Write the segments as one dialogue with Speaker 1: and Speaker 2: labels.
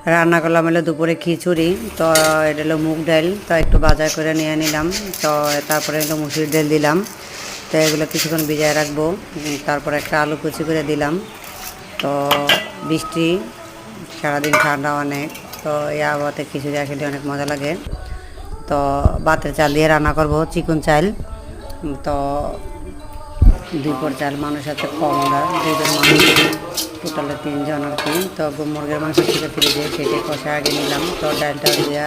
Speaker 1: রান্না করলাম হলো দুপুরে খিচুড়ি। তো এটা হলো মুগ ডাল, তো একটু বাজার করে নিয়ে নিলাম। তো তারপরে হলো মুসুর ডাল দিলাম। তো এগুলো কিছুক্ষণ ভিজায় রাখবো। তারপরে একটা আলু কুচি করে দিলাম। তো বৃষ্টি, সারাদিন ঠান্ডা অনেক, তো এই আবহাওয়াতে খিচুড়ি আসলে অনেক মজা লাগে। তো ভাতের চাল দিয়ে রান্না করব, চিকন চাল। তো 2 পর চাল, মানুষ আছে কম, আমরা 2 জন মানুষ, টোটালে 3 জন আর কি। তো মুরগির মাংস থেকে ফ্রিজে সেটাই কষা আগে নিলাম। তো ডালটা দিয়ে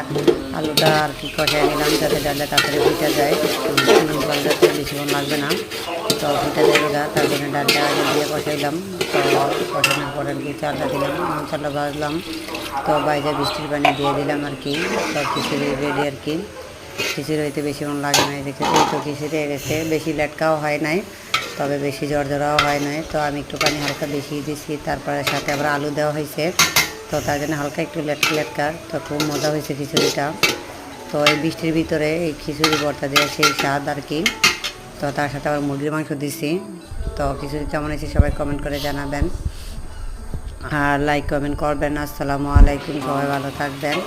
Speaker 1: আলুটা আর কি কষায় নিলাম, যাতে ডালটা তাড়াতাড়ি ফুটে যায়, জল যাতে বেশিক্ষণ লাগবে না। তো ফুটে যায় ওটা, তার জন্য ডালটা আগে দিয়ে কষাইলাম। তো কষানোর পরে আর কি চালটা দিলাম, চালটা ভাজলাম। তো বাইরে বৃষ্টির পানি দিয়ে দিলাম আর কি। তো খিচুড়ি রেডি আর কি। খিচুড়ি হইতে বেশিক্ষণ লাগে না, দেখে এই তো খিচুড়ি হয়ে গেছে। বেশি লেটকাও হয় নাই, তবে বেশি ঝরঝরাও হয় নাই। তো আমি একটু পানি হালকা বেশি দিয়েছি, তারপরে সাথে আবার আলু দেওয়া হয়েছে। তো তার জন্য হালকা একটু লেটকার। তো খুব মজা হয়েছে খিচুড়িটা। তো এই বৃষ্টির ভিতরে এই খিচুড়ি ভর্তা দিয়ে সেই স্বাদ আর কি। তো তার সাথে আবার মুরগির মাংস দিছি। তো খিচুড়ি কেমন হয়েছে সবাই কমেন্ট করে জানাবেন, আর লাইক কমেন্ট করবেন। আসসালামু আলাইকুম, সবাই ভালো থাকবেন।